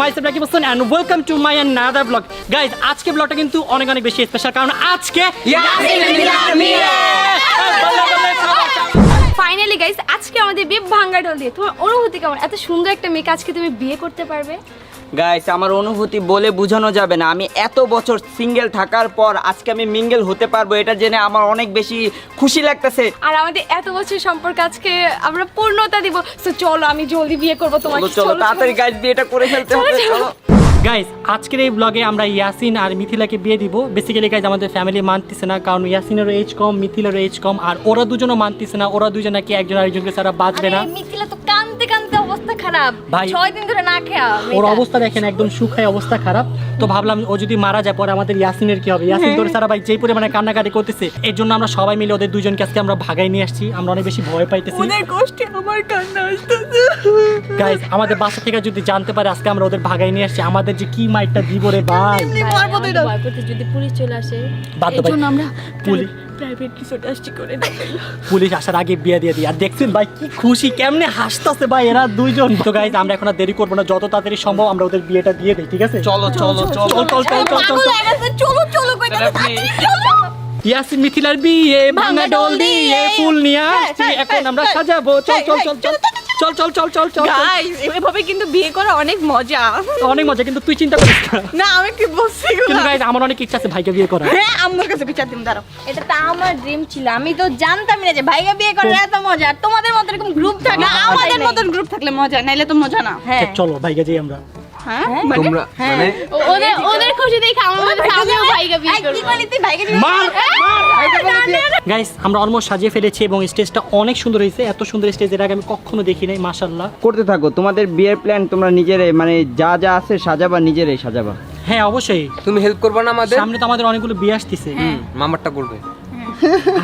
myself Rakib Hossain and welcome to my another vlog. Guys, আজকে ব্লগটা কিন্তু অনেক অনেক বেশি স্পেশাল কারণ আজকে ইয়াসিন মিথিলার বিয়ে। ফাইনালি গাইস, আজকে আমাদের বিয়ে ভাঙ্গা ঢোল দিয়ে। তোমার অনুভূতি কেমন? এত সুন্দর একটা মেয়েকে আজকে তুমি বিয়ে করতে পারবে? গাইস, আমার অনুভূতি বলে বোঝানো যাবে না। আমি এত বছর সিঙ্গেল থাকার পর আজকে আমি মিঙ্গেল হতে পারবো, এটা জেনে আমার অনেক বেশি খুশি লাগতেছে। আর আমাদের এত বছর সম্পর্ক আজকে আমরা পূর্ণতা দিব। সো চলো, আমি জলদি বিয়ে করব তোমাকে। চলো তাড়াতাড়ি গাইস, বিয়েটা করে ফেলতে হবে। চলো গাইস, আজকের এই ব্লগে আমরা ইয়াসিন আর মিথিলাকে বিয়ে দিব। বেসিক্যালি গাইস, আমাদের ফ্যামিলি মানতেছে না কারণ ইয়াসিনেরও এজ কম, মিথিলারও এজ কম, আর ওরা দুজনও মানতেছে না। ওরা দুজন নাকি একজন আরেকজনকে ছাড়া বাঁচবে না। মিথিলা তো কাঁদতে কাঁদতে অবস্থা খারাপ, ভাই 6 দিন ধরে না খেয়া। ওর অবস্থা দেখেন, একদম শুকায় অবস্থা খারাপ। তো ভাবলাম ও যদি মারা যায় পরে আমাদের ইয়াসিনের কি হবে। ইয়াসিন তোর সারা ভাই যেই পরিমাণে কান্নাকাটি করতেছে, এর জন্য আমরা সবাই মিলে ওদের দুজনকে আজকে আমরা ভাগাই নিয়ে আসছি। আমরা অনেক বেশি ভয় পাইতেছি। ওদের কষ্টে আমার কান্না আসতেছে। গাইস, আমাদের বাসা থেকে যদি জানতে পারে আজকে আমরা ওদের ভাগাই নিয়ে আসছি, আমাদের যে কি মাইটটা দিব রে ভাই। যদি পুলিশ চলে আসে, বাধ্য ভাই আমরা প্রাইভেট রিসোর্টে আসছি করে পুলিশ আসার আগে বিয়ে দিয়ে দিই। আর দেখছেন ভাই কি খুশি, কেমনে হাসতেছে ভাই এরা দুইজন। তো গাইস, আমরা এখন আর দেরি করবো না, যত তাড়াতাড়ি সম্ভব আমরা ওদের বিয়েটা দিয়ে দিই, ঠিক আছে? চলো চলো চলো চলো চলো ইয়াসিন মিথিলার বিয়ে ভাঙা ডোল দিয়ে ফুল নিয়ে আসছি, এখন আমরা সাজাবো। চল চল চল চল চল চল চল চল চল। গাইস, এভাবে কিন্তু বিয়ে করা অনেক মজা। অনেক মজা, কিন্তু তুই চিন্তা করিস না। না, আমি কি বলছি? কিন্তু গাইস, আমার অনেক ইচ্ছা আছে ভাইকে বিয়ে করার। হ্যাঁ, আমার কাছে বিচার দিন, দাঁড়াও। এটা তো আমার ড্রিম ছিল। আমি তো জানতাম না যে ভাইকে বিয়ে করার এত মজা। আর তোমাদের মতো এরকম গ্রুপ থাকে না, আমাদের মতন গ্রুপ থাকলে মজা, নাইলে তো মজা না। হ্যাঁ, চলো ভাইকে যাই আমরা। হ্যাঁ, তোমরা মানে ওদের খুশি দেখে আমাদের আমিও ভাইকে বিয়ে করব। কি করে তুই ভাইকে বিয়ে মার গাইস, আমরা অলমোস্ট সাজিয়ে ফেলেছি এবং স্টেজটা অনেক সুন্দর হয়েছে। এত সুন্দর স্টেজ এর আগে আমি কখনো দেখি নাই, মাশাআল্লাহ। করতে থাকো তোমাদের বিয়ের প্ল্যান, তোমরা নিজেরাই মানে যা যা আছে সাজাবা, নিজেরাই সাজাবা। হ্যাঁ অবশ্যই, তুমি হেল্প করবে না আমাদের? সামনে তো আমাদের অনেকগুলো বিয়ে আসতেছে। মামারটা করবে।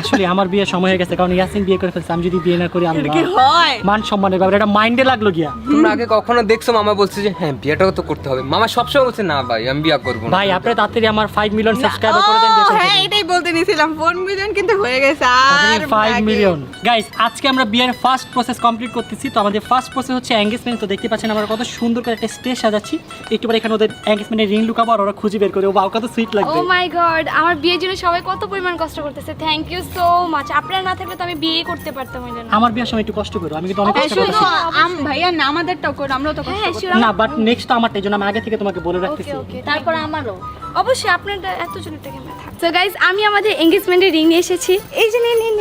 আসলে আমার বিয়ে সময় হয়ে গেছে কারণ ইয়াসিন বিয়ে করে ফেলছে। আমি যদি বিয়ে না করি আমরা কি হয়? মান সম্মানের ব্যাপার, এটা মাইন্ডে লাগলো গিয়া। তোমরা আগে কখনো দেখছো মামা বলছে যে হ্যাঁ বিয়েটাও তো করতে হবে? মামা সবসময় বলছে না ভাই আমি বিয়ে করবো না। ভাই আপনারা তাড়াতাড়ি আমার 5 মিলিয়ন সাবস্ক্রাইবার করে দেন। হ্যাঁ, এটাই বলতে নিছিলাম। 4 মিলিয়ন কিন্তু হয়ে গেছে। আর 5 মিলিয়ন। গাইস, আজকে আমরা বিয়ের ফার্স্ট প্রসেস কমপ্লিট করতেছি। তো আমাদের ফার্স্ট প্রসেস হচ্ছে এনগেজমেন্ট। তো দেখতে পাচ্ছেন আমরা কত সুন্দর করে একটা স্টেজ সাজাচ্ছি। একটু পরে এখানে ওদের এনগেজমেন্টের রিং লুকাবো আর ওরা খুঁজে বের করে। ও বাউ, কত সুইট লাগবে। ও মাই গড, আমার বিয়ের জন্য সবাই কত পরিমাণ কষ্ট করতেছে। Thank you so much. আপনারা না থাকলে তো আমি বিয়ে করতে পারতাম না। আমার বিয়ের সময় একটু কষ্ট করো, আমি কিন্তু অনেক কষ্ট শুধু করতেছি। ভাইয়া না, আমাদেরটাও করো, আমরাও তো কষ্ট হ্যাঁ, করি। sure। না, বাট নেক্সট তো আমারটাই, জন্য আমি আগে থেকে তোমাকে বলে ওকে রাখতেছি। ওকে, তারপর আমারও অবশ্যই আপনারা এতজন একটা ক্যামেরা থাক। সো গাইস, আমি আমাদের এনগেজমেন্টের রিং নিয়ে এসেছি। এই যে নিন নিন।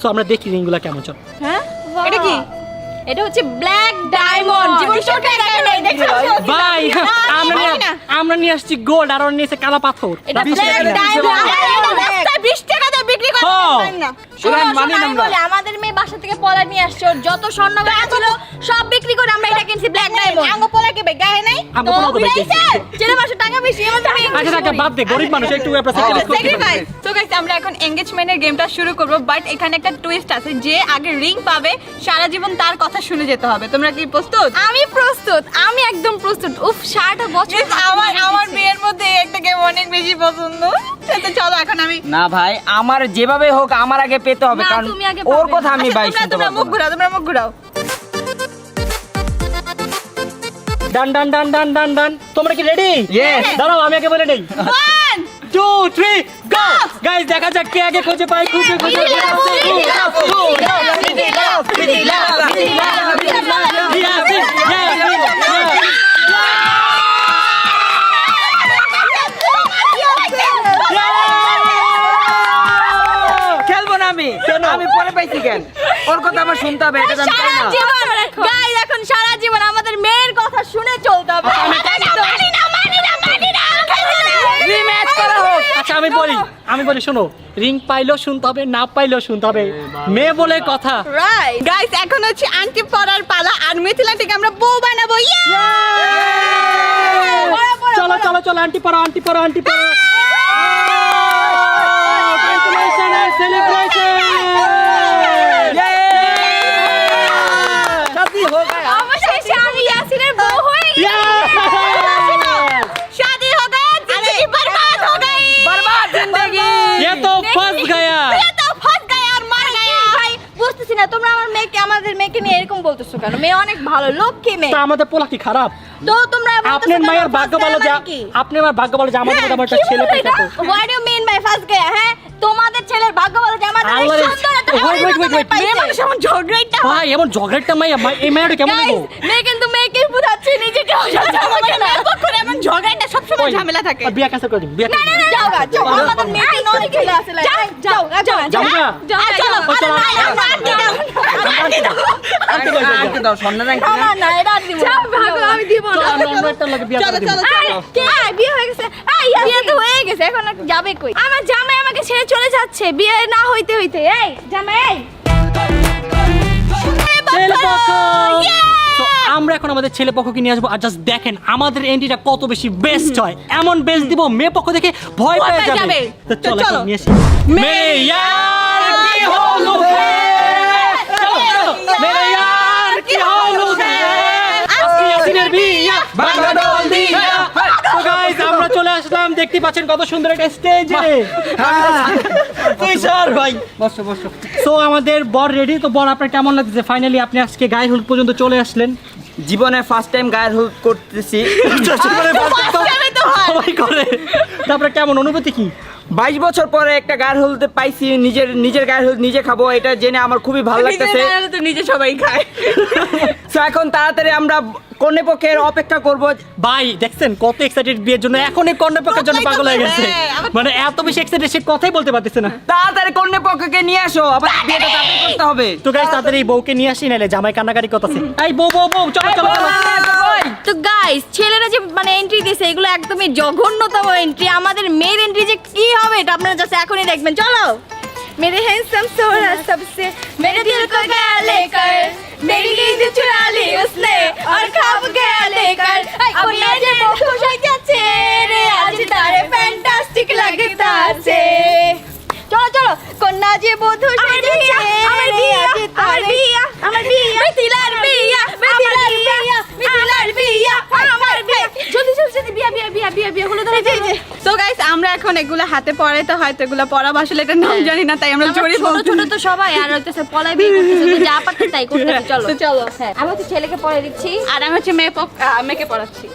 সো আমরা দেখি রিংগুলো কেমন। চল। হ্যাঁ, এটা কি? এটা হচ্ছে ব্ল্যাক ডায়মন্ড। জীবন চোখে দেখে নাই, দেখছো? ভাই, আমরা নিয়ে আসছি গোল্ড আর ওরা নিয়েছে কালা পাথর। এটা 20 ব্ল্যাক টাকা। ডায়মন্ড। এটা রাস্তায় 20 টাকা দিয়ে বিক্রি করে না। আমাদের মেয়ে বাসা থেকে পলা নিয়ে আসছে। ওর যত স্বর্ণ গয়না ছিল সব বিক্রি করে আমরা এটা কিনছি ব্ল্যাক ডায়মন্ড। আঙ্গ পোলা কি বেগায় নাই? আঙ্গ পোলা তো বেঁচে গেছে। ছেলে বাসা টাকা বেশি আমাদের আচ্ছা টাকা বাদ দে, গরিব মানুষ একটু আমরা স্যাক্রিফাইস করতে পারি। স্যাক্রিফাইস। সো গাইস, আমরা এখন এনগেজমেন্টের গেমটা শুরু করব, বাট এখানে একটা টুইস্ট আছে। যে আগে রিং পাবে সারা জীবন তার কথা শুনে যেতে হবে। তোমরা কি প্রস্তুত? আমি প্রস্তুত, আমি একদম প্রস্তুত। উফ, 60টা বছর আমার বিয়ের মধ্যে একটা গেম অনেক বেশি পছন্দ। তো চলো এখন আমি না ভাই, আমার যেভাবে হোক আমার আগে পেতে হবে, না, কারণ তুমি আগে ওর পাবে। কথা আমি ভাই শুনতে তোমরা পারবো মুখ না। ঘুরাও, তোমরা মুখ ঘুরাও। ডান ডান ডান ডান ডান ডান। তোমরা কি রেডি? Yes. দাঁড়াও, আমি আগে বলে নেই। 1 2 3 গো। গাইস, দেখা যাক কে আগে খুঁজে পায়। খুঁজে খেলবো না আমি। আমি পরে পাইছি কেন? ওর কথা আমার শুনতে হবে, এটা জানতে সারা না। জীবন গাইস, এখন সারা জীবন আমাদের মেয়ের কথা শুনে চলতে হবে। রিম্যাচ করা হোক। আচ্ছা আমি বলি শোনো, রিং পাইলেও শুনতে হবে, না পাইলেও শুনতে হবে। মেয়ে বলে কথা। রাইট গাইস, এখন হচ্ছে আন্টি পরার পালা। আর মিথিলাটিকে আমরা বউ বানাবো। চলো চলো চলো, আন্টি পড়ো আন্টি পড়ো আন্টি পড়ো। Congratulation and celebration. শাদি হো গয়া। অবশেষে আমি ইয়াসিনের বউ হয়ে গেছি। शादी हो गया, जिंदगी बर्बाद हो गई। बर्बाद जिंदगी। ये तो फंस गया। ये तो फंस गया और मर गया। ভাই, বুঝতেছি না তোমরা আমাদের মেয়েকে মেয়েকে নিয়ে এরকম বলতেছো কেন? মেয়ে অনেক ভালো, লক্ষ্মী মেয়ে। তা আমাদের পোলা কি খারাপ? তো তোমরা আপনার মায়ের ভাগ্য ভালো যে আপনার মায়ের ভাগ্য ভালো যে আমাদের মতো আমার একটা ছেলে পেয়েছে তো। What do you mean by first gay? হ্যাঁ, তোমাদের ছেলের ভাগ্য ভালো যে আমাদের এই আল্লাহর- সুন্দর একটা wait, মেয়ের wait, মতো wait, পাইছে। মেয়ে মানুষ এমন ঝগড়াইটা ভাই এমন ঝগড়াটা মাইয়া এই মায়ের কেমন Guys, দেবো? মেয়ে কিন্তু মেয়েকেই বুঝাচ্ছে, নিজেকে বুঝাচ্ছে আমাকে না। করে এমন ঝগড়াইটা সবসময় ঝামেলা থাকে। বিয়া ক্যান্সেল করে দিন, বিয়া না, না, না, যাও গা, যাও। আমাদের মেয়ে কিন্তু অনেক ছেলে আছে, like, যাও, যাও, যাও না। যাও, চলো। ও, চলো। আরে, না, না, আন্টি দাও। আন্টি দাও। আঙ্কে দাও, স্বর্ণের আংটি না, দাও। না, না, এটা আর দিব না। ভাগো, আমি দিব না। চলো, আমরা একটা লাগে বিয়া করে দিবো। আরে, কে? বিয়ে হয়ে গেছে। বিয়ে তো হয়ে গেছে, এখন আর যাবে কই? আমার জামাই আমাকে ছেড়ে চলে যাচ্ছে, বিয়ে না হইতে হইতে। এই জামাই, এই। ছেলে পক্ষ। তো আমরা এখন আমাদের ছেলে পক্ষকে নিয়ে আসবো আর জাস্ট দেখেন আমাদের এন্ট্রিটা কত বেশি বেস্ট হয়। এমন বেস্ট দিব মেয়ে পক্ষ দেখে ভয় পেয়ে পেয়ে যাবে। যাবে। তো চলো চলো। এখন নিয়ে আসি। মেয়ার কি হলো হে? চলো, চলো। মেয়ার কি হলো হে? আজকে ইয়াসিনের বিয়া, ভাঙা ডল দিয়া। তো গাইস আমরা চলে আসলাম, দেখতে পাচ্ছেন কত সুন্দর একটা স্টেজে। তুই স্যার ভাই বসো বসো। সো আমাদের বর রেডি। তো বর আপনার কেমন লাগছে? ফাইনালি আপনি আজকে গায়ে হলুদ পর্যন্ত চলে আসলেন। জীবনে ফার্স্ট টাইম গায়ের হলুদ করতেছি। সবাই করে। তারপরে কেমন অনুভূতি কি? 22 বছর পরে একটা গায়ের হলুদ পাইছি, নিজের গায়ের হলুদ নিজে খাবো, এটা জেনে আমার খুবই ভালো লাগতেছে। তো নিজে সবাই খায়। সো এখন তাড়াতাড়ি আমরা কনে পক্ষের অপেক্ষা করব। ভাই দেখছেন কত এক্সাইটেড বিয়ের জন্য, এখনই কন্যা পক্ষের জন্য পাগল হয়ে গেছে। মানে এত বেশি এক্সাইটেড সে কথাই বলতে পারতেছে না। তাড়াতাড়ি কনে পক্ষকে নিয়ে আসো, আবার বিয়েটা তাড়াতাড়ি করতে হবে। তো গাইস তাড়াতাড়ি এই বউকে নিয়ে আসি, নাইলে জামাই কান্নাকাটি করতেছে। এই বউ বউ বউ চলো চলো চলো। তো গাইস, ছেলেরা যে মানে এন্ট্রি দিয়েছে এগুলো একদমই জঘন্যতম এন্ট্রি। আমাদের মেয়ের এন্ট্রি যে কি হবে এটা আপনারা জাস্ট এখনই দেখবেন। চলো। मेरे हैंडसम सोहरा सबसे मेरे दिल को गया लेकर मेरी नींद चुरा ली उसने और खाब गया लेकर अब ये बहुत खुश है क्या तेरे आज तारे फैंटास्टिक लगता से চলো চলো কন্যা যে বধূ সেজেছে আমার বিয়া আমার বিয়া আমার বিয়া মিথিলার বিয়া মিথিলার বিয়া মিথিলার বিয়া আমার বিয়া জলদি জলদি জলদি বিয়া বিয়া বিয়া বিয়া বিয়া হলো ধরে যে সো গাইস আমরা এখন এগুলো হাতে পরে তো হয়তো এগুলো পরা আসলে এটা নাম জানি না, তাই আমরা জোরে ছোট বলছি। ছোট তো সবাই আর হইতেছে পলাই বিয়ে করতেছে, তো যা পারতে তাই করতেছে। চলো তো চলো। হ্যাঁ আমি হচ্ছে ছেলেকে পরে দিচ্ছি। আর আমি হচ্ছে মেয়েকে পড়াচ্ছি।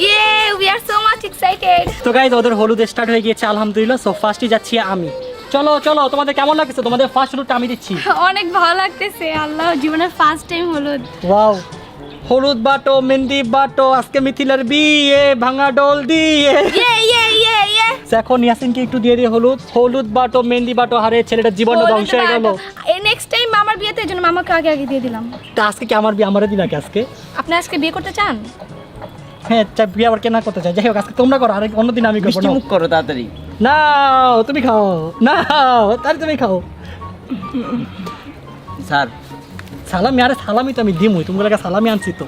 ইয়ে we are so much excited. তো গাইস ওদের হলুদ স্টার্ট হয়ে গিয়েছে আলহামদুলিল্লাহ। সো ফার্স্টই যাচ্ছি আমি। চলো চলো, তোমাদের কেমন লাগছে? তোমাদের ফার্স্ট হলুদটা আমি দিচ্ছি। অনেক ভালো লাগতেছে, আল্লাহ জীবনের ফার্স্ট টাইম হলো। ওয়াও, হলুদ বাটো মেহেন্দি বাটো, আজকে মিথিলার বিয়ে ভাঙা ডল দিয়ে। ইয়ে ইয়ে ইয়ে ইয়ে এখন ইয়াসিনকে একটু দিয়ে দিয়ে হলুদ হলুদ বাটো মেহেন্দি বাটো, হারে ছেলেটা জীবনটা ধ্বংস হয়ে গেল। এই নেক্সট টাইম আমার বিয়েতে এর জন্য মামাকে আগে আগে দিয়ে দিলাম। তা আজকে কি আমার বিয়ে আমারে দিন নাকি আজকে? আপনি আজকে বিয়ে করতে চান? হ্যাঁ চাই, বিয়ে আবার কেনা করতে চাই। যাই হোক আজকে তোমরা করো, আরেক অন্যদিন আমি করবো। মিষ্টি মুখ করো তাড়াতাড়ি। না তুমি খাও, না তাহলে তুমি খাও। স্যার সালামি, আরে সালামি তো আমি দিমই, তোমার কাছে সালামি আনছি তো,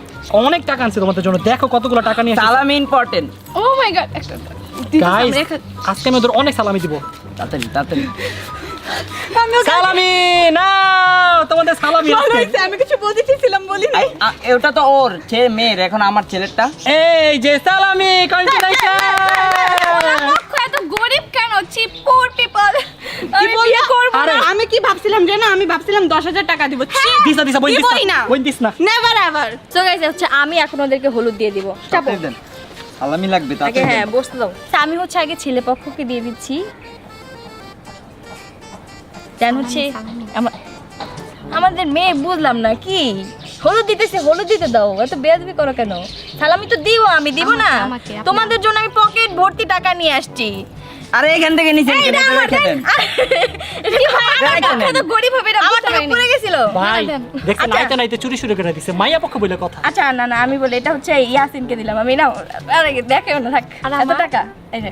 অনেক টাকা আনছি তোমাদের জন্য। দেখো কতগুলো টাকা নিয়ে সালামি ইম্পর্টেন্ট। ও মাই গড, গাইস আজকে আমি ওদের অনেক সালামি দিব। তাড়াতাড়ি তাড়াতাড়ি। সালামি না, তোমাদের সালামি আজকে। আমি কিছু বলতে চেয়েছিলাম বলি নাই। ওটা তো ওর মেয়ের, এখন আমার ছেলেরটা। এই যে সালামি, কংগ্রেচুলেশন। এত গরিব কেন? চিপ পুর পিপল। কি বলবো করব আরে। না। আমি কি ভাবছিলাম জানো, আমি ভাবছিলাম 10,000 টাকা দিব। দিস না, বই দিস দিবই না, না। বই দিস না। Never ever. সো গাইস হচ্ছে আমি এখন ওদেরকে হলুদ দিয়ে দিব। চাপো তাড়াতাড়ি দেন। সালামি লাগবে আগে, তাড়াতাড়ি হ্যাঁ দেন। বসতে দাও। তা আমি হচ্ছে আগে ছেলে পক্ষকে দিয়ে দিচ্ছি। জান হচ্ছে আমাদের মেয়ে, বুঝলাম না কি হলুদ দিতেছে, হলুদ দিতে দাও, এত বেয়াদবি করো কেন? সালামি তো দিব, আমি দিব না? তোমাদের জন্য আমি পকেট ভর্তি টাকা নিয়ে আসছি। আরে এখান থেকে নিচে এই, এটা আমার দেন। এটা কি ভাই, আমার রেখে টাকা দেন। তো গরিব হবে, এটা আমার টাকা পড়ে গেছিল। ভাই দেন। দেখছেন আচ্ছা। নাইতে নাইতে চুরি শুরু করে দিছে, মাইয়া পক্ষ বলে কথা। আচ্ছা না না আমি বলি এটা হচ্ছে ইয়াসিনকে দিলাম আমি। না আরে দেখে না থাক, এত টাকা এই যে।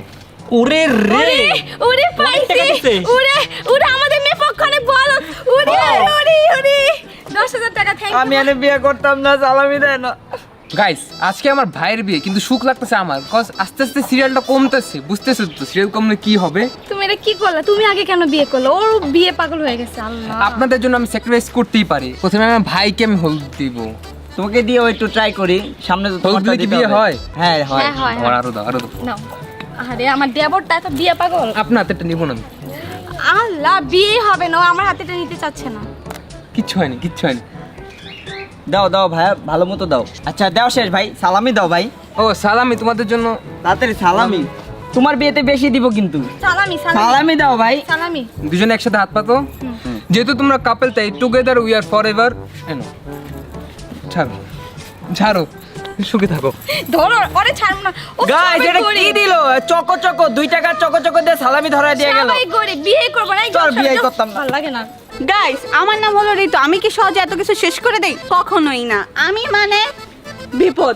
ওরে রে, ওরে পাইছি, টাকা দিছে। ওরে ওরে আমাদের মেয়ে পক্ষ অনেক ভালো। ওরে ওরে ওরে 10,000 টাকা থ্যাঙ্ক আমি এনে বিয়ে করতাম না, সালামি দেয় না। গাইস আজকে আমার ভাইয়ের বিয়ে, কিন্তু সুখ লাগতেছে আমার, কজ আস্তে আস্তে সিরিয়ালটা কমতেছে, বুঝতেছো তো সিরিয়াল কমলে কি হবে। তুমি এটা কি করলা? তুমি আগে কেন বিয়ে করলে? ওর বিয়ে পাগল হয়ে গেছে। আল্লাহ আপনাদের জন্য আমি স্যাক্রিফাইস করতেই পারি। প্রথমে আমার ভাইকে আমি হলুদ দিব। তোমাকে দিয়ে একটু ট্রাই করি, সামনে তো হলুদ তোমারটা দিলে কি দিতে বিয়ে হবে। হয়? হ্যাঁ হয়। হ্যাঁ হয় আর আরো দাও, আরো দাও। নাও। আরে আমার দেবরটা এত বিয়ে পাগল। আপনার হাতেরটা নিব না আমি। আল্লাহ বিয়ে হবে না, ও আমার হাতেটা নিতে চাচ্ছে না। কিচ্ছু হয়নি কিচ্ছু হয়নি। দাও দাও ভাইয়া, ভালো মতো দাও। আচ্ছা দাও শেষ ভাই, সালামি দাও ভাই। ও সালামি তোমাদের জন্য। তাড়াতাড়ি সালামি, তোমার বিয়েতে বেশি দিব কিন্তু। সালামি সালামি সালামি দাও ভাই। সালামি। দুজনে একসাথে হাত পাতো। যেহেতু তোমরা কাপল তাই together we are for ever. ছাড়ো ছাড়ো, সুখে থাকো। ধরো, ওরে ছাড়ব না। ও গাইস এটা কি দিল? চকো চকো 2 টাকা চকো চকো দিয়ে সালামি ধরায় দিয়ে গেল। সবাই করে বিয়ে করব না। চল, বিয়ে করতাম না। ভালো লাগে না। গাইস আমার নাম হলো ঋতু, আমি কি সহজে এত কিছু শেষ করে দেই? কখনোই না, আমি মানে বিপদ।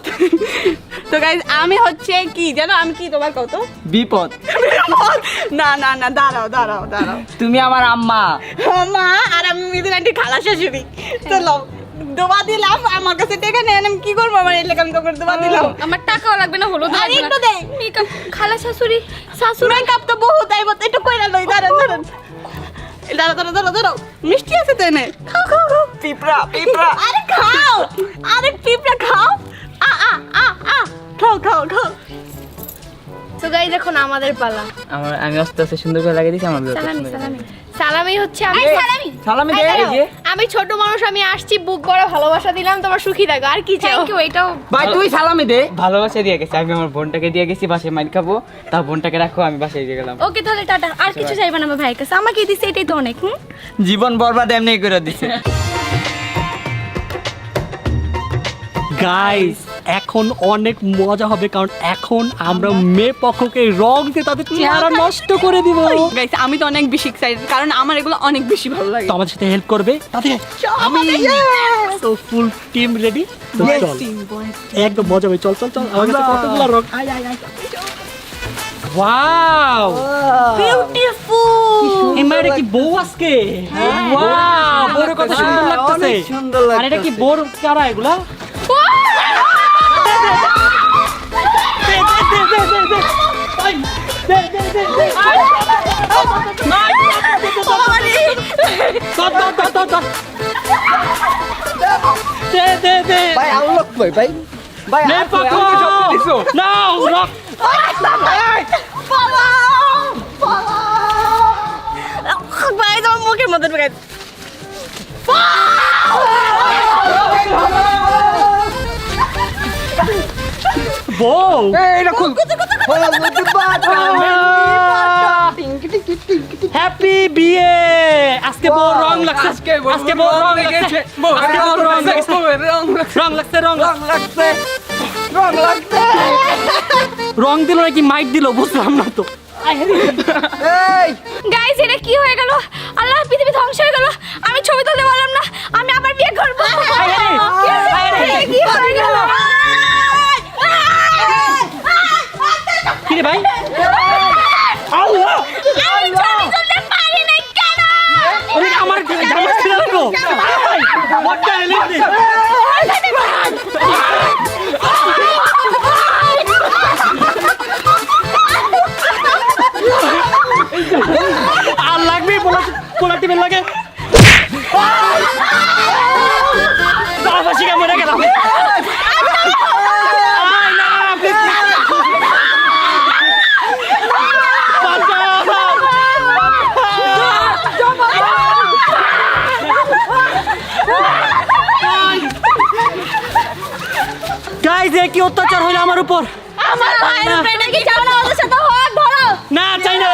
তো গাইস আমি হচ্ছে কি জানো, আমি কি তোমার কত বিপদ। না না না, দাঁড়াও দাঁড়াও দাঁড়াও। তুমি আমার আম্মা। মা আর আমি মিদিন আন্টি খালা শাশুড়ি। তো লও, দোয়া দিলাম, আমার কাছে টাকা নেই, আমি কি করবো? আমার এলাকা আমি করে দোয়া দিলাম। আমার টাকাও লাগবে না, হলুদ আর লাগবে না। একটু দে। মেকআপ খালা শাশুড়ি শাশুড়ি মেকআপ তো বহুত আইবো, একটু কইরা লই। দাঁড়ান দাঁড়ান দাঁড়াও দাঁড়াও দাঁড়াও দাঁড়াও, মিষ্টি আছে তো এনে? খাও খাও খাও। পিপড়া পিপড়া। আরে খাও, আরে পিঁপড়া খাও। আ আ আ আ খাও খাও খাও। তো গাইস এখন আমাদের পালা। আমি আস্তে আস্তে সুন্দর করে লাগিয়ে দিছি আমার। সালামি সালামি সালামি হচ্ছে আমি সালামি সালামি দে। এই যে আমি ছোট মানুষ, আমি আসছি বুক ভরা ভালোবাসা দিলাম, তোমার সুখী থাকো। আর কি চাই? Thank you. এটাও ভাই তুই সালামি দে। ভালোবাসা দিয়ে গেছি, আমি আমার বোনটাকে দিয়ে গেছি, বাসায় মাইর খাবো, তা বোনটাকে রাখো, আমি বাসায় দিয়ে গেলাম। ওকে তাহলে টাটা। আর কিছু চাইবা না আমার ভাইয়ের কাছে, আমাকে দিছে এটাই তো অনেক। জীবন বরবাদ এমনি করে দিছে। গাইস এখন অনেক মজা হবে, কারণ এখন আমরা মেয়ে পক্ষকে রং দিয়ে তাদের চেহারা নষ্ট করে দিব। গাইস আমি তো অনেক বেশি এক্সাইটেড, কারণ আমার এগুলো অনেক বেশি ভালো লাগে। তো আমাদের সাথে হেল্প করবে তাদের আমি তো ফুল টিম রেডি। তো চল একদম মজা হবে। চল চল চল, আমার কাছে কতগুলো রং। আয় আয় আয়। Wow beautiful. এই মেয়েটা কি বউ আজকে? ওয়াও বউর কত সুন্দর লাগতেছে। অনেক সুন্দর আর এটা কি লাগতেছে। বউর কারা এগুলা? দে দে দে দে দে দে। আই দে দে দে দে। ধর ধর ধর ধর ধর। দে দে দে। ভাই আনলক কই ভাই? ভাই নে পাকো। দিছো। নাও রক। ভাই তোমার মুখের মধ্যে ঢুকাই। বউ এটা খুল। হ্যাপি বিয়ে। আজকে বউ রং লাগছে। আজকে বউ রং লাগছে। আজকে বউ রং লাগছে। রং লাগছে রং লাগছে। রং দিল নাকি মাইট দিল বুঝলাম না তো। গাইস এটা কি হয়ে গেল? আল্লাহ, পৃথিবী ধ্বংস হয়ে গেল। আমি ছবি তুলতে পারলাম না, আমি আবার বিয়ে করব। কি হয়ে গেল? কি রে ভাই? আল্লাহ, আমি ছবি তুলতে পারি না কেন? ওরে আমার জামা ছিঁড়ে লাগলো। মটকা এনে দে। আর লাগবে পোলা টিমের লাগে। দাবাসিকা মরে গেলাম। আয় না, please, গাইস এ কি অত্যাচার হইলো আমার উপর। আমার ভাইয়ের উপরে এটা কি চাও না? ওদের সাথে হোক, ধরো। না চাই না।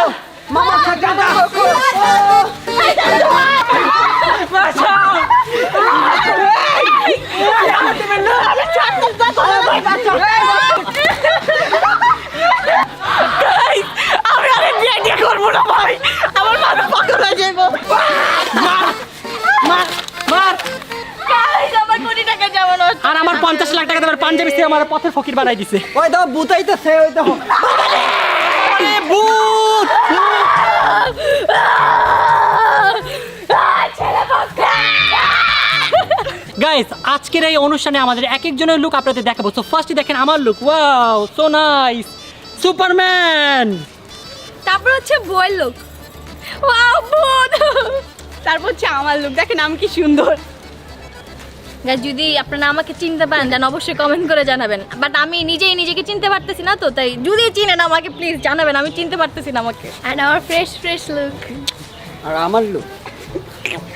আমি আরে বিয়ে করবো না ভাই, আমার মাথা পাগল হয়ে যাবো। মার মার। গাইস আমার কোটি টাকা জমানো। আর আমার 50 লাখ টাকা দেবার পাঞ্জাবি সে আমার পথের ফকির বানাই দিছে। ওই দাও বুতাইতেছে, ওই দাও। আরে ভূত। গাইস আজকের এই অনুষ্ঠানে আমাদের এক একজনের লুক আপনাদের দেখাবো। সো ফার্স্টে দেখেন আমার look. Wow so nice, Superman. তারপর হচ্ছে বয়ের লোক। ওয়াও ভূত। তারপর হচ্ছে আমার লোক, দেখেন আমি কি সুন্দর। গাইস যদি আপনারা আমাকে চিনতে পারেন দেন অবশ্যই কমেন্ট করে জানাবেন। বাট আমি নিজেই নিজেকে চিনতে পারতেছি না, তো তাই যদি চিনেন আমাকে প্লিজ জানাবেন, আমি চিনতে পারতেছি না আমাকে। এন্ড আমার ফ্রেশ লুক। আর আমার লোক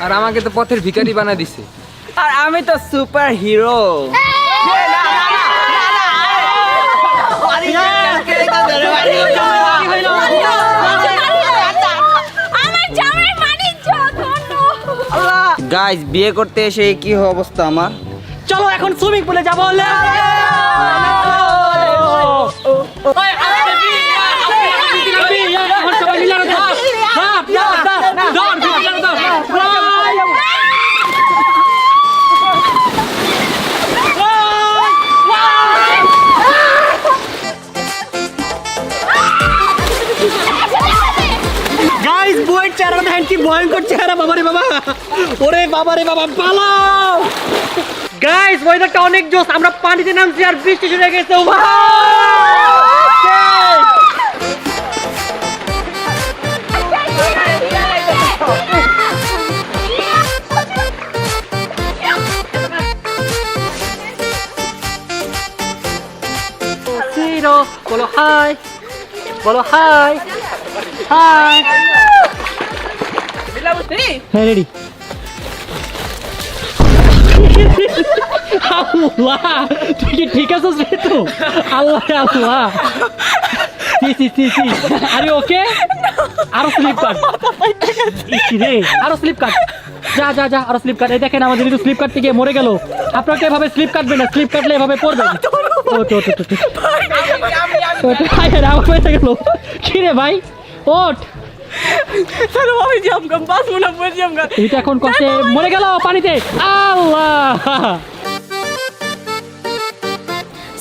আর আমাকে তো পথের ভিখারি বানা দিছে। আর আমি তো সুপার হিরো। আমার জামাই বাণিজ্য গাইস বিয়ে করতে এসে কি অবস্থা আমার। চলো এখন সুইমিং পুলে যাবো। গাইস বইয়ের চেহারা দেখেন কি ভয়ঙ্কর চেহারা। বাবারে বাবা, ওরে বাবারে বাবা, পালাও। গাইস ওয়েদারটা অনেক জোস, আমরা পানিতে নামছি আর বৃষ্টি শুরু হয়ে গেছে। Zero, বলো হাই, বলো হাই হাই। হ্যাঁ রেডি। আল্লাহ তুই কি ঠিক আছিস রে? তো আল্লাহ আল্লাহ, আরে ওকে আরো স্লিপ কাট রে, আরো স্লিপ কাট, যা যা যা আরো স্লিপ কাট। এই দেখেন আমাদের কিন্তু স্লিপ কাটতে গিয়ে মরে গেল। আপনাকে এভাবে স্লিপ কাটবে না, স্লিপ কাটলে এভাবে পড়বে। কি রে ভাই, ওঠ। এটা এখন কষ্টে মরে গেল পানিতে। আল্লাহ।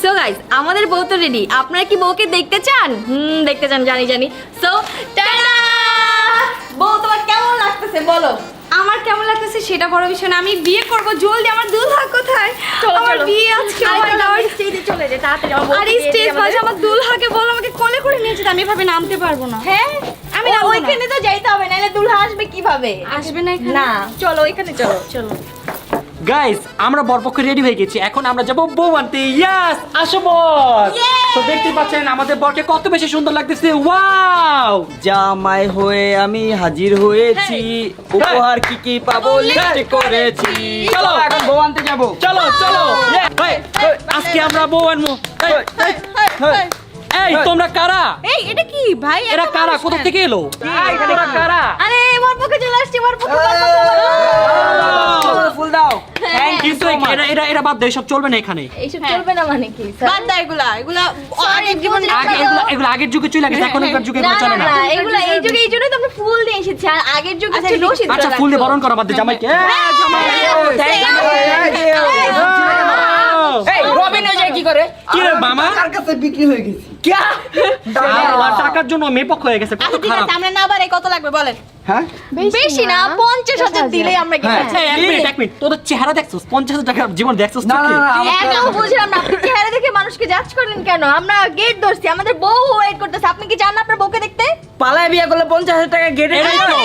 সো গাইস আমাদের বউ তো রেডি। আপনারা কি বউকে দেখতে চান? দেখতে চান, জানি জানি। So tata. বউ তোমার কেমন লাগতেছে বলো? আমার কেমন লাগতেছে সেটা বড় বিষয় না, আমি বিয়ে করব জলদি। আমার দুলহা কোথায়? আমার বিয়ে আজকে। স্টেজে চলে যায় তাড়াতাড়ি। আমার আর স্টেজ বাজে, আমার দুলহাকে বলো আমাকে কোলে করে নিয়ে যেতে। আমি এভাবে নামতে পারবো না। হ্যাঁ আমি আমি নামবো না। ওইখানে তো যাইতে হবে, নাহলে দুলহা আসবে কিভাবে? আসবে না এখানে? না, চলো ওইখানে চলো চলো। গাইস আমরা বরপক্ষ রেডি হয়ে গেছি, এখন আমরা যাব বউ আনতে। ইয়াস, আসো বর। তো দেখতে পাচ্ছেন আমাদের বরকে কত বেশি সুন্দর লাগতেছে। ওয়াও, জামাই হয়ে আমি হাজির হয়েছি, উপহার কি কি পাবো লিস্ট করেছি। চলো এখন বউ আনতে যাবো। চলো চলো। এই, আজকে আমরা বউ আনবো। এই তোমরা কারা? এই এটা কি ভাই? এরা কারা? কোথা থেকে এলো? তোরা কারা? আরে আমার পক্ষে চলে আসছে, আমার পক্ষে ফুল দাও। কিন্তু এরা বাদ দেয়, সব চলবে না এখানে। এইসব চলবে না মানে কি? বাদ দাও এগুলা, এগুলা আগের জীবন। এগুলো আগের যুগে চলে গেছে, এখনকার যুগে না এগুলো চলে না না। না, এগুলো এই যুগে, এই জন্য তো আমরা ফুল দিয়ে এসেছি। আর আগের যুগে আচ্ছা, ছিল রশিদ। আচ্ছা ফুল দিয়ে বরণ করা বাদ দে জামাইকে। এই রবিন ওই জায়গায় কি করে? কি রে মামা? তার কাছে বিক্রি হয়ে গেছি। কি? আল্লাহ, টাকার জন্য মেয়ে পক্ষ হয়ে গেছে। কত আচ্ছা ঠিক খারাপ। আছে, আমরা না বাড়াই, কত লাগবে বলেন? হ্যাঁ বেশি না, 50,000 দিলেই আমরা গেছি। এই, এক মিনিট, তোদের চেহারা দেখছস? 50,000 টাকার জীবন দেখছস না তুই? না না, একদম বুঝলাম না, আপনি চেহারা দেখে মানুষকে জাজ করেন কেন? আমরা গেট ধরছি, আমাদের বউ ওয়েট করতেছে। আপনি কি চান না আপনার বউকে দেখতে? পালায় বিয়ে করলে 50,000 টাকা গেটে এটাই তো।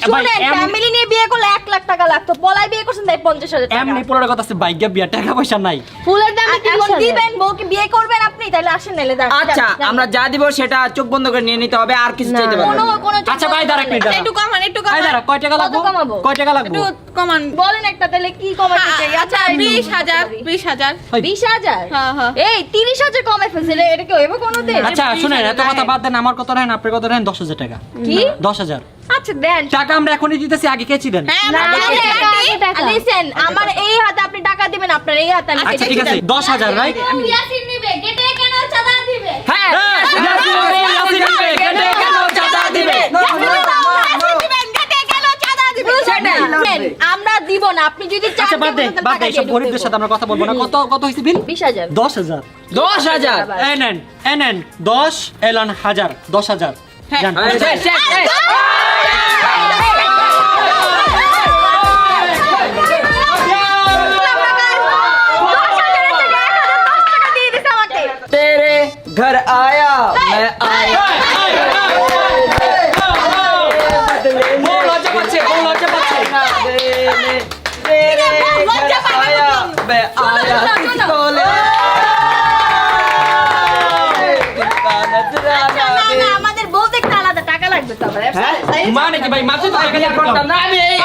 শুনেন, ভাই, ফ্যামিলি নিয়ে বিয়ে করলে 1 লাখ টাকা লাগতো, পলায় বিয়ে করছেন তাই 50,000 টাকা। এমনি পোলার কথা আছে, বাইক বিয়া, টাকা পয়সা নাই। ফুলের দাম এখন দিবেন, বউকে বিয়ে করবেন আপনি, তাহলে আসেন নালে দাঁড়ান। আচ্ছা আমরা যা দিব সেটা চোখ বন্ধ করে নিয়ে নিতে হবে, আর কিছু চাইতে পারবেন না। কোনো আচ্ছা ভাই দাঁড়া, এক মিনিট দাঁড়া। একটু কমান, একটু এই কমান, দাঁড়া, কয় টাকা লাগবে? কত কমাবো? কয় টাকা লাগবে? একটু কমান। বলেন একটা, তাহলে কি কমাতে চাই? আচ্ছা 20,000, 20,000। 20,000? হ্যাঁ, হ্যাঁ। এই 30,000 কমে ফেলছে রে, এটা কি হইব কোনোদিন? আচ্ছা শুনেন, এত কথা বাদ দেন, আমার কথা রাখেন, আপনার কথা রাখেন। 10,000 টাকা। কি? 10,000 আচ্ছা দেন। টাকা আমরা এখনই দিতেছি, আগে কেচি দেন। হ্যাঁ, না, আমরা লিসেন, আমার এই হাতে আপনি টাকা দিবেন, আপনার এই হাতে আমি আচ্ছা ঠিক আছে, 10,000 রাইট? ইয়াসিন নিবে, গেটে কেন চাঁদা দিবে? হ্যাঁ আমরা দিব না, আপনি যদি চান আচ্ছা বাদ দে, দিব, বাদ দে, টাকা এইসব দিয়ে গরিবদের দেব। সাথে আমরা কথা বলবো না। কত হইছে বিল? 20,000। 10,000। 10,000 এই নেন, এই নেন, 10 এলান 1000, 10,000 জান। तेरे घर आया मैं आया বউ লজ্জা পাচ্ছে, বউ লজ্জা পাচ্ছে। तेरे घर आया मैं आया किसको ले दिल का नजराना না, না, আমাদের বউ দেখতে আলাদা টাকা লাগবে তো আবার। হ্যাঁ? মানে কি ভাই মাঝে তো টাকা বিয়ে করতাম না আমি এই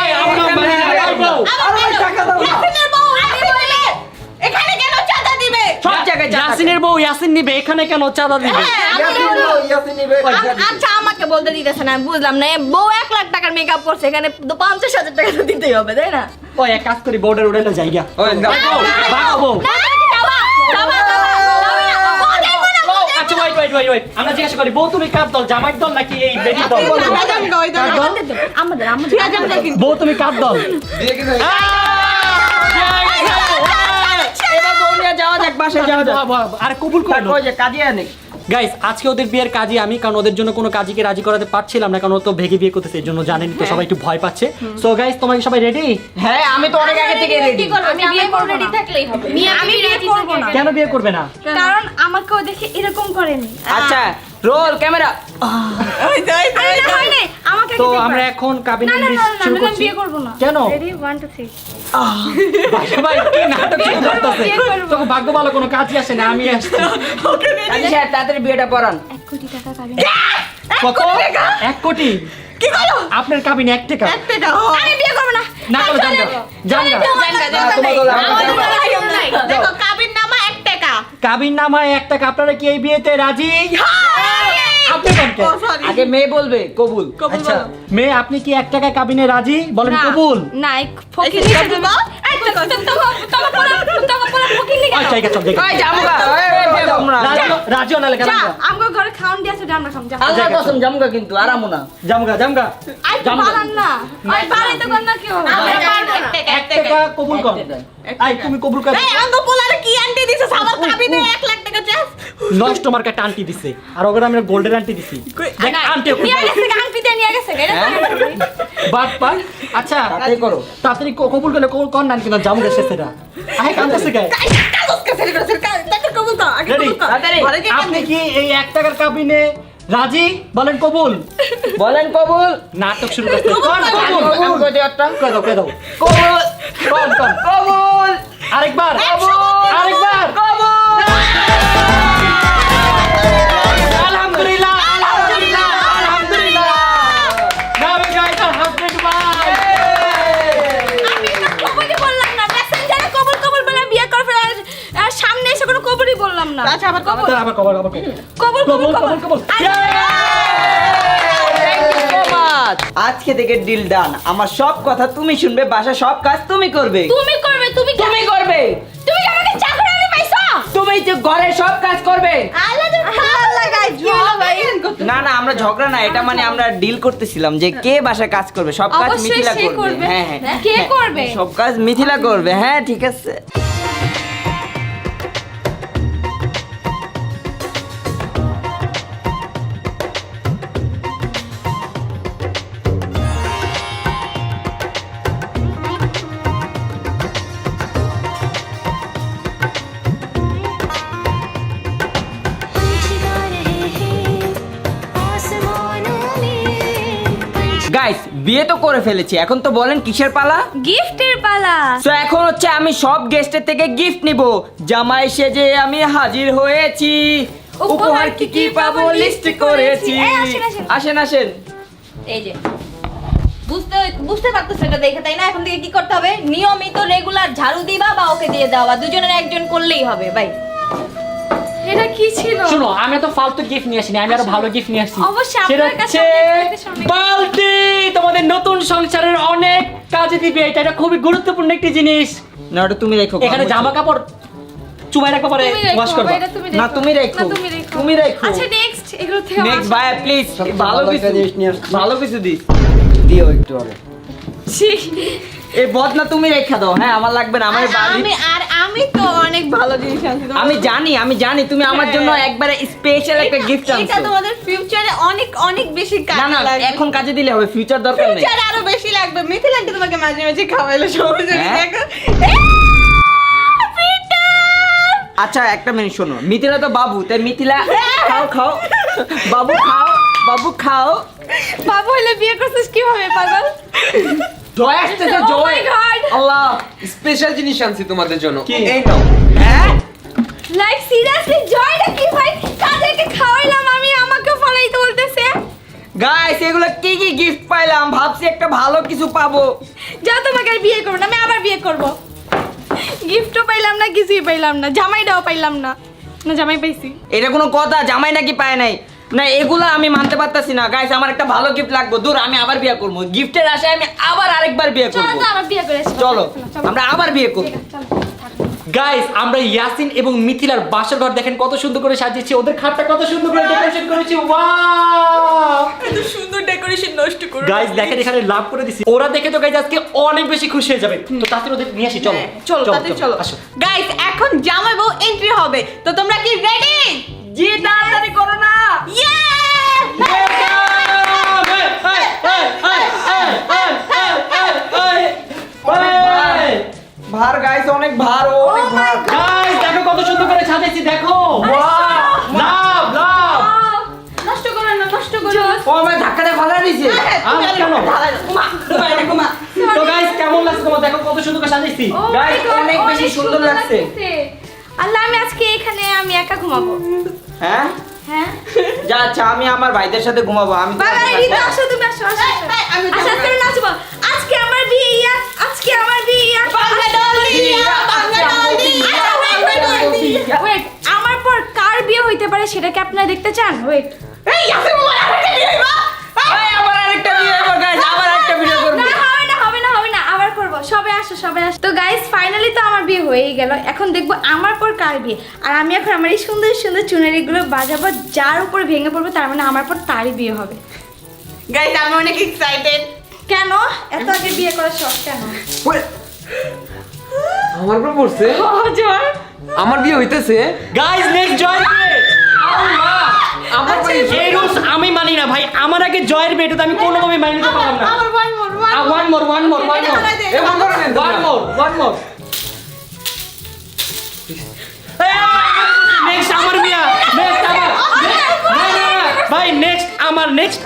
টাকা দাও না। ইয়াসিনের বউ আমি বলে এখানে কেন চাঁদা দিবে? সব জায়গায় চাঁদা ইয়াসিনের বউ ইয়াসিন নিবে এখানে কেন চাঁদা দিবে আচ্ছা আমাকে বলতে দিতেছে না, বুঝলাম না। এ বউ 1 লাখ টাকার মেকআপ করছে, এখানে তো 50,000 টাকা তো দিতেই হবে, তাই না? ওই এক কাজ করি বোর্ডের উড়াইলো জায়গা ওই দাও। বাবু না, যাবা, যাবা, যাবা, যাবা না। বউ দেখবো না, বউ দেখবো আচ্ছা ওয়েট আমরা জিজ্ঞাসা করি বউ তুমি কার দল জামাইয়ের দল নাকি এই বেটির দল আমাদের বউ তুমি কার দল বিয়ে কি হয়েছে? এবার বউ নিয়ে যাওয়া যাক বাসায় যাওয়া যাক আর কবুল করো ওই যে কাজে আনে গাইস আজকে ওদের বিয়ের কাজী আমি, কারণ ওদের জন্য কোনো কাজীকে রাজি করাতে পারছিলাম না, কারণ ও তো ভেগে বিয়ে করতেছে, এর জন্য জানেন তো সবাই একটু ভয় পাচ্ছে। সো গাইস তোমরা কি সবাই রেডি? হ্যাঁ আমি তো অনেক আগে থেকে রেডি আমি বিয়ে করব, রেডি থাকলেই হবে। আমি বিয়ে করব না, কেন বিয়ে করবে না? কারণ আমাকেও দেখে এরকম করেনি। আচ্ছা রোল ক্যামেরা ওই তো ওই তো, আরে ওই না, তো। হয় নাই, আমাকে তো আগে আমরা দেখবা। এখন কাবিন না না না না, শুরু আমি করছি। বিয়ে করব না। কেন? রেডি 1 2 3 ভাই কি নাটক শুরু করতেছে? বিয়ে করবো। তোকে ভাগ্য ভালো কোনো কাজই আসে না, আমি আসছি। কাজী সাহেব তাড়াতাড়ি বিয়েটা পড়ান 1 কোটি টাকা পাবে। কত? 1 কোটি? কি করো? আপনার কাবিন 1 টাকা? একটা আমি বিয়ে করব না। না করো জানগা জানগা দেখো কাবিন নামা 1 টাকা। কাবিন নামায় 1 টাকা, আপনারা কি এই বিয়েতে রাজি? আপনি কোন কে? ও সরি আগে মেয়ে বলবে কবুল আচ্ছা মেয়ে আপনি কি 1 টাকা কাবিনে রাজি বলেন না, কবুল? না, এই ফকির হিসেবে দেবো। এই তো তোমার ফকির লিখে আচ্ছা ঠিক আছে চল দেখি। ওই জামুগা এই তোমরা রাজিও না লেখা যা, জামগা আমগো ঘরে খাওন দিয়েছে, আমরা খাম, যা। আল্লাহর কসম জামুগা কিন্তু আরামও না জামগা আই তো বাড়ান না। ওই বাড়াই তো কর না কেউ। আমরা পারবো 1 টাকা কবুল কর। আই তুমি কবুল কর। এই আঙ্গ পোলারে কি আন্টি দিছে আমার কাবিনে 1 লাখ টাকা চাস? নষ্ট মার্কা আন্টি দিছে আর ওগরে আমরা গোল্ডের আন্টি দিছি। দেখ আন্টি নিয়ে গেছে, আংটি দিয়ে নিয়ে গেছে। এটা বাট আচ্ছা তাই করো তাড়াতাড়ি কবুল করলে কবুল কর না কিন্তু জামগা শেষেরা আই কাঁদতেছে গায়। কাগজ কে সেল করে দেখো কবুল তো আগে Ready? কবুল তো তাড়াতাড়ি। ঘরে কি আপনি কি এই 1 টাকার কাবিনে রাজি বলেন কবুল? বলেন কবুল নাটক শুরু করতে কোন কবুল? আমি কই দিই একটা কে দাও কবুল কোন কবুল আরেকবার আরেকবার আলহামদুলিল্লাহ আলহামদুলিল্লাহ আলহামদুলিল্লাহ নাও গাইস আর হাসবেন্ড ভাই আমি তো কবুলই বললাম না। মেসেঞ্জারে কবুল বলে বিয়ে করে ফেলে আর সামনে এসে কোনো কবুলই বললাম না। আচ্ছা আবার কবুল আবার কবর কবুল। আজকে থেকে ডিল ডান আমার সব কথা তুমি শুনবে বাসা সব কাজ তুমি করবে তুমি করবে, তুমি কি তুমি করবে তুমি কি আমাকে চাকরি আনি পাইছো? তুমি যে ঘরে সব কাজ করবে আল্লাহ তুমি ভালো লাগাই কি হলো ভাই? না না আমরা ঝগড়া না এটা মানে আমরা ডিল করতেছিলাম যে কে বাসায় কাজ করবে সব কাজ অবশ্যই মিথিলা সে করবে করবে। হ্যাঁ হ্যাঁ কে হ্যাঁ, করবে? সব কাজ মিথিলা করবে হ্যাঁ ঠিক আছে গাইস বিয়ে তো করে ফেলেছি এখন তো বলেন কিসের পালা গিফটের পালা। তো এখন হচ্ছে আমি সব গেস্টের থেকে গিফট নিব জামাই সেজে আমি হাজির হয়েছি উপহার কি কি পাবো লিস্ট করেছি এই, আসেন, আসেন। আসেন আসেন এই যে বুঝতে পারতেছ এটা দেখে, তাই না? এখন থেকে কি করতে হবে? নিয়মিত রেগুলার ঝাড়ু দিবা বা ওকে দিয়ে দেওয়া, দুজনের একজন করলেই হবে ভাই। এটা কি ছিল? শুনো আমি তো ফালতু গিফট নিয়ে আসিনি, আমি আরো ভালো গিফট নিয়ে আসছি। অবশ্যই সেটা আপনার কাছে হচ্ছে অনেক- বালতি তোমাদের নতুন সংসারের অনেক কাজে দিবে, এটা খুবই গুরুত্বপূর্ণ একটি জিনিস। না ওটা তুমি রেখো এখানে জামা কাপড় চুবাই রাখবা পরে তুমি রেখো, ওয়াশ করবা। এটা তুমি না রেখো। তুমি রেখো না, তুমি রেখো। তুমি রেখো আচ্ছা নেক্সট এগুলো থেকে নেক্সট ভাই প্লিজ ভালো কিছু ভালো কিছু দিস দিও একটু আরে এই বদনা তুমি রেখা দাও হ্যাঁ আমার লাগবে না আমার বাড়ি আমি তো অনেক ভালো জিনিস আনছি আমি জানি তুমি আমার জন্য একবারে স্পেশাল একটা গিফট এটা আনছো তোমাদের ফিউচারে অনেক অনেক বেশি না কাজে না লাগবে এখন কাজে দিলে হবে ফিউচার দরকার নেই ফিউচারে আরো বেশি লাগবে মিথিলা আন্টি তোমাকে মাঝে মাঝে খাওয়াইলে সবাই যদি হ্যাঁ? দেখো আচ্ছা একটা মিনিট শোনো মিথিলা তো বাবু তাই মিথিলা খাও খাও বাবু খাও বাবু খাও বাবু হলে বিয়ে করছিস কিভাবে পাগল? জয় আসতেছে Oh Joy my God! Allah special জিনিস আনছি তোমাদের জন্য কি? এই নাও হ্যাঁ লাইক সিরিয়াসলি জয়টা কি ভাই? কাদেরকে খাওয়াইলাম আমি, আমাকে ফলাইতে বলতেছে। গাইস এগুলো কি কি গিফট পাইলাম, ভাবছি একটা ভালো কিছু পাবো। যাও, তোমাকে আর বিয়ে করবো না, আমি আবার বিয়ে করব। গিফটও পাইলাম না, কিছুই পাইলাম না, জামাইটাও পাইলাম না। না জামাই পাইছি। এটা কোনো কথা? জামাই নাকি পায় নাই? না এগুলো আমি মানতে পারতাছি না গাইস, আমার একটা ভালো গিফট লাগবে। দূর, আমি আবার বিয়ে করবো, গিফটের আশায় আমি আবার আরেকবার বিয়ে চলো করবো। তো আবার বিয়ে করে এসো। চলো চলো। আমরা আবার বিয়ে করবো। ঠিক আছে, চলো। গাইস আমরা ইয়াসিন এবং মিথিলার বাসর ঘর দেখেন কত সুন্দর করে সাজিয়েছি, ওদের খাটটা কত সুন্দর করে ডেকোরেশন করেছি। ওয়াও, এত সুন্দর ডেকোরেশন নষ্ট করো। গাইস দেখেন এখানে লাভ করে দিছি, ওরা দেখে তো গাইস আজকে অনেক বেশি খুশি হয়ে যাবে। তো তাড়াতাড়ি ওদের নিয়ে আসি, চলো চলো তাড়াতাড়ি চলো। আসো। গাইস এখন জামাই বউ এন্ট্রি হবে, তো তোমরা কি রেডি? জি তাড়াতাড়ি করো না। ভার গাইস, অনেক ভার, অনেক ভার। গাইস দেখো কত সুন্দর করে সাজিয়েছি, দেখো। লাভ লাভ। নষ্ট করো না, নষ্ট করো না। ও আমার ধাক্কা দিয়ে ফালা দিয়েছে। কেন? তো গাইস কেমন লাগছে তোমার? দেখো কত সুন্দর করে সাজিয়েছি। Oh Guys, my God, অনেক বেশি সুন্দর লাগছে। আল্লাহ, আমি আজকে এখানে আমি একা ঘুমাবো। হ্যাঁ হ্যাঁ যা, আচ্ছা আমি আমার ভাইদের সাথে ঘুমাবো। আমি তো বাবা, এখন রিতা আসবো। আসো, তুমি আসো, আসো, আসো। আমি আসো, আজকে নাচবো। আজকে আমার বিয়ে, আজকে আমার বিয়ে। ওয়েট, আমার পর কার বিয়ে হইতে পারে সেটা কি আপনারা দেখতে চান? ওয়েট, এই, আবার আরেকটা বিয়ে হইবো guys, আবার একটা ভিডিও করবো। না হবে না, হবে না, হবে না, আবার করব। সবাই আসো, সবাই আসো। তো গাইস ফাইনালি তো আমার বিয়ে হয়েই গেল। এখন দেখবো আমার পর কার বিয়ে। আর আমি এখন আমার এই সুন্দর সুন্দর চুনারিগুলো বাজাবো, যার উপর ভেঙে পড়বো তার মানে আমার পর তারই বিয়ে হবে। গাইস আমি অনেক এক্সাইটেড। কেন এত আগে বিয়ে করার শখ কেন? আমার উপর পড়ছে, আমার বিয়ে হইতেছে। গাইস নেক্সট জয়ের বিয়ে। আমার ভাই এই রুলস আমি মানি না ভাই, আমার আগে জয়ের বিয়ে, এটা তো আমি কোনোভাবে মানি নিতে পারলাম না। আমার ওয়ান মোর ওয়ান মোর এ বন্ধ করে নেন তোমরা। ওয়ান মোর নেক্সট আমার বিয়া, নেক্সট আমার ভাই, নেক্সট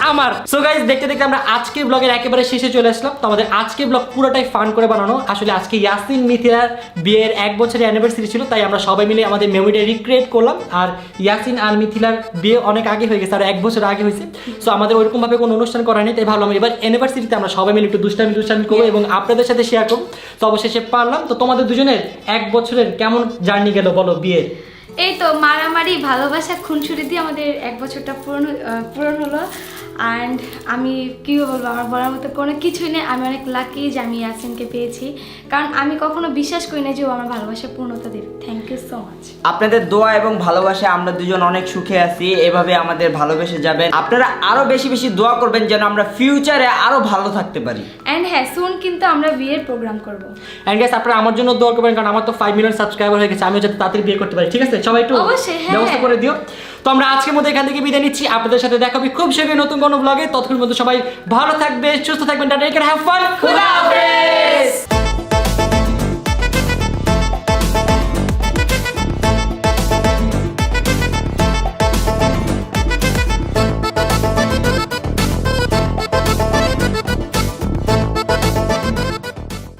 আমার। সো গাইস দেখতে দেখতে আমরা আজকের ব্লগের একেবারে শেষে চলে আসলাম। তো আমাদের আজকের ব্লগ পুরোটাই ফান করে বানানো। আসলে আজকে ইয়াসিন মিথিলার বিয়ের 1 বছরের অ্যানিভার্সারি ছিল, তাই আমরা সবাই মিলে আমাদের মেমোরিটা রিক্রিয়েট করলাম। আর ইয়াসিন আর মিথিলার বিয়ে অনেক আগে হয়ে গেছে, আর 1 বছর আগে হয়েছে। সো আমাদের ওইরকম ভাবে কোনো অনুষ্ঠান করা নেই, তাই ভাবলাম এবার অ্যানিভার্সারিতে আমরা সবাই মিলে একটু দুষ্টামি করবো এবং আপনাদের সাথে শেয়ার করবো। তো অবশেষে পারলাম। তো তোমাদের দুজনের 1 বছরের কেমন জার্নি গেল বলো বিয়ের? এই তো মারামারি ভালোবাসা খুনসুটি দিয়ে আমাদের 1 বছরটা পূরণ হলো। অ্যান্ড আমি কী বলবো, আমার বলার মতো কোনো কিছুই নেই। আমি অনেক লাকি যে আমি ইয়াসিনকে পেয়েছি, কারণ আমি কখনো বিশ্বাস করি না যে ও আমার ভালোবাসা পূর্ণতা দেবে। Thank you so much. আপনাদের দোয়া এবং ভালোবাসায় আমরা দুজন অনেক সুখে আছি। এভাবে আমাদের ভালোবেসে যাবেন। আপনারা আরো বেশি বেশি দোয়া করবেন যেন আমরা ফিউচারে আরো ভালো থাকতে পারি। অ্যান্ড হ্যাঁ, সুন কিন্তু আমরা বিয়ের প্রোগ্রাম করব। এন্ড গাইস আপনারা আমার জন্য দোয়া করবেন, কারণ আমার তো 5 মিলিয়ন সাবস্ক্রাইবার হয়ে গেছে, আমিও যাতে তাড়াতাড়ি বিয়ে করতে পারি। ঠিক আছে, সবাই একটু অবশ্যই, হ্যাঁ। ব্যবস্থা করে দিও। তো আমরা আজকের মধ্যে এখান থেকে বিদায় নিচ্ছি। আপনাদের সাথে দেখা হবে খুব শীঘ্রই নতুন কোনো ব্লগে। ততক্ষণ পর্যন্ত সবাই ভালো থাকবে, সুস্থ থাকবেন। টাটা, হ্যাভ ফান, খুদা হাফেজ।